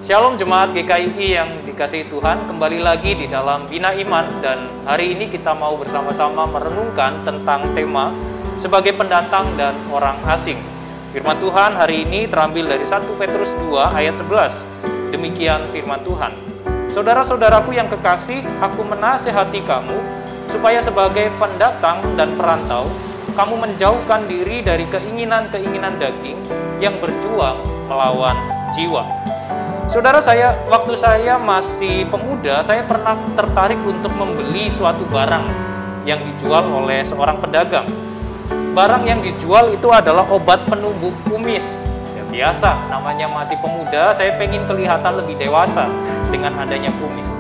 Shalom Jemaat GKII yang dikasihi Tuhan, kembali lagi di dalam Bina Iman, dan hari ini kita mau bersama-sama merenungkan tentang tema sebagai pendatang dan orang asing. Firman Tuhan hari ini terambil dari 1 Petrus 2 ayat 11. Demikian firman Tuhan. Saudara-saudaraku yang kekasih, aku menasihati kamu supaya sebagai pendatang dan perantau, kamu menjauhkan diri dari keinginan-keinginan daging yang berjuang melawan jiwa. Saudara, waktu saya masih pemuda, saya pernah tertarik untuk membeli suatu barang yang dijual oleh seorang pedagang. Barang yang dijual itu adalah obat penumbuh kumis. Ya, biasa, namanya masih pemuda, saya pengen kelihatan lebih dewasa dengan adanya kumis.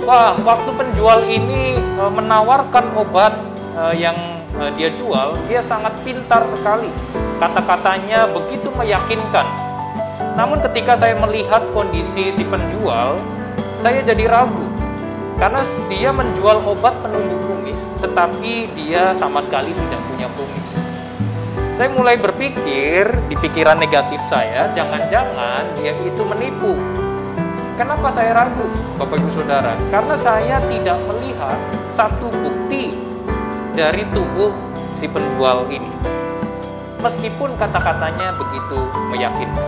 Wah, waktu penjual ini menawarkan obat yang dia jual, dia sangat pintar sekali. Kata-katanya begitu meyakinkan. Namun ketika saya melihat kondisi si penjual, saya jadi ragu. Karena dia menjual obat penumbuh kumis, tetapi dia sama sekali tidak punya kumis. Saya mulai berpikir, di pikiran negatif saya, jangan-jangan dia itu menipu. Kenapa saya ragu, Bapak Ibu Saudara? Karena saya tidak melihat satu bukti dari tubuh si penjual ini. Meskipun kata-katanya begitu meyakinkan.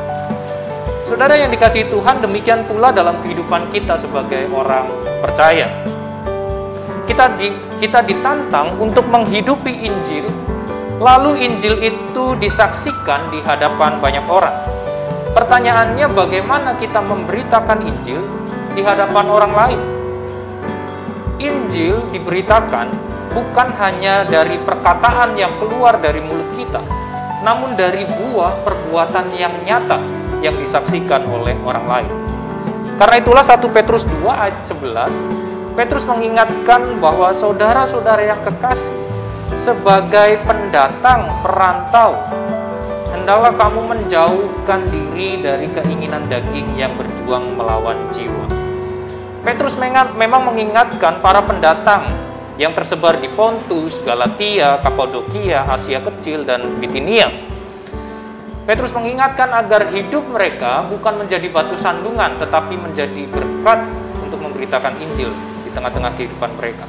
Saudara yang dikasihi Tuhan, demikian pula dalam kehidupan kita sebagai orang percaya. Kita ditantang untuk menghidupi Injil, lalu Injil itu disaksikan di hadapan banyak orang. Pertanyaannya, bagaimana kita memberitakan Injil di hadapan orang lain? Injil diberitakan bukan hanya dari perkataan yang keluar dari mulut kita, namun dari buah perbuatan yang nyata yang disaksikan oleh orang lain. Karena itulah 1 Petrus 2 ayat 11, Petrus mengingatkan bahwa saudara-saudara yang kekasih, sebagai pendatang, perantau, hendaklah kamu menjauhkan diri dari keinginan daging yang berjuang melawan jiwa. Petrus memang mengingatkan para pendatang yang tersebar di Pontus, Galatia, Kapadokia, Asia Kecil, dan Bitinia. Petrus mengingatkan agar hidup mereka bukan menjadi batu sandungan, tetapi menjadi berkat untuk memberitakan Injil di tengah-tengah kehidupan mereka.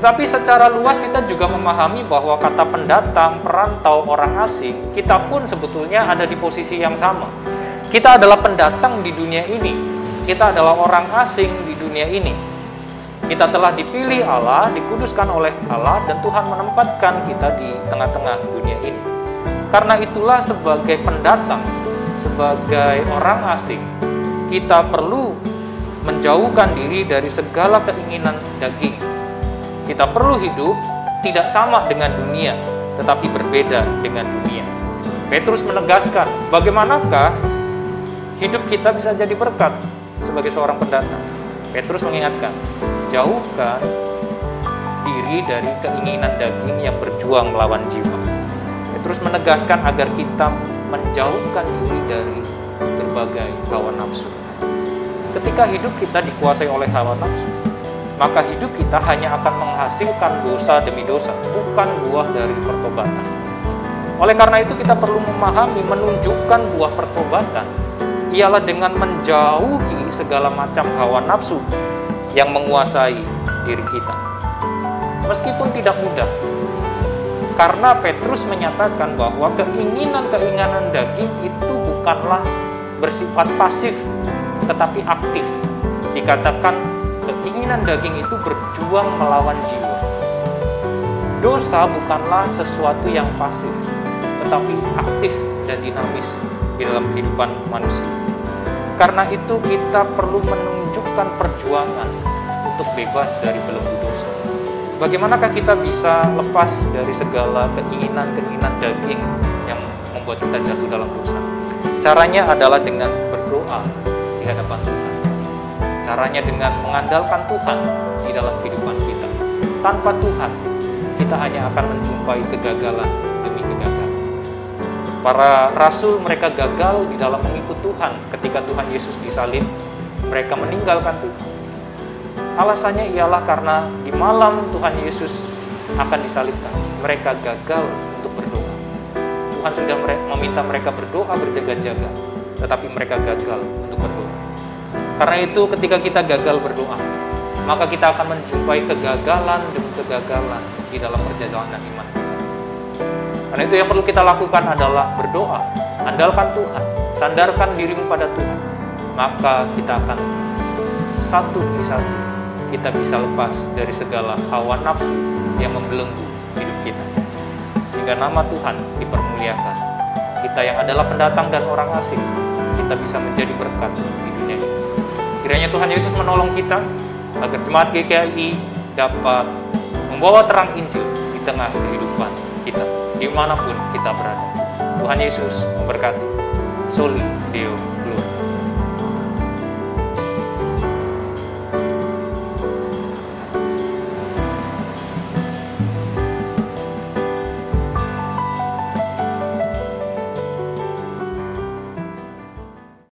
Tetapi secara luas kita juga memahami bahwa kata pendatang, perantau, orang asing, kita pun sebetulnya ada di posisi yang sama. Kita adalah pendatang di dunia ini. Kita adalah orang asing di dunia ini. Kita telah dipilih Allah, dikuduskan oleh Allah, dan Tuhan menempatkan kita di tengah-tengah dunia ini. Karena itulah sebagai pendatang, sebagai orang asing, kita perlu menjauhkan diri dari segala keinginan daging. Kita perlu hidup tidak sama dengan dunia, tetapi berbeda dengan dunia. Petrus menegaskan, bagaimanakah hidup kita bisa jadi berkat sebagai seorang pendatang? Petrus mengingatkan, jauhkan diri dari keinginan daging yang berjuang melawan jiwa. Petrus menegaskan agar kita menjauhkan diri dari berbagai hawa nafsu. Ketika hidup kita dikuasai oleh hawa nafsu, maka hidup kita hanya akan menghasilkan dosa demi dosa, bukan buah dari pertobatan. Oleh karena itu kita perlu memahami, menunjukkan buah pertobatan ialah dengan menjauhi segala macam hawa nafsu yang menguasai diri kita. Meskipun tidak mudah, karena Petrus menyatakan bahwa keinginan-keinginan daging itu bukanlah bersifat pasif, tetapi aktif. Dikatakan keinginan daging itu berjuang melawan jiwa. Dosa bukanlah sesuatu yang pasif, tetapi aktif dan dinamis di dalam kehidupan manusia. Karena itu kita perlu menunjukkan perjuangan untuk bebas dari belenggu dosa. Bagaimanakah kita bisa lepas dari segala keinginan-keinginan daging yang membuat kita jatuh dalam dosa? Caranya adalah dengan berdoa di hadapan Tuhan. Caranya dengan mengandalkan Tuhan di dalam kehidupan kita. Tanpa Tuhan, kita hanya akan menjumpai kegagalan demi kegagalan. Para rasul mereka gagal di dalam mengikut Tuhan ketika Tuhan Yesus disalib. Mereka meninggalkan Tuhan. Alasannya ialah karena di malam Tuhan Yesus akan disalibkan, mereka gagal untuk berdoa. Tuhan sudah meminta mereka berdoa berjaga-jaga, tetapi mereka gagal untuk berdoa. Karena itu ketika kita gagal berdoa, maka kita akan menjumpai kegagalan demi kegagalan di dalam perjalanan iman kita. Karena itu yang perlu kita lakukan adalah berdoa, andalkan Tuhan, sandarkan dirimu pada Tuhan. Maka kita akan satu demi satu, kita bisa lepas dari segala hawa nafsu yang membelenggu hidup kita. Sehingga nama Tuhan dipermuliakan. Kita yang adalah pendatang dan orang asing, kita bisa menjadi berkat di dunia ini. Kiranya Tuhan Yesus menolong kita agar jemaat GKI dapat membawa terang Injil di tengah kehidupan kita, dimanapun kita berada. Tuhan Yesus memberkati. Soli Deo.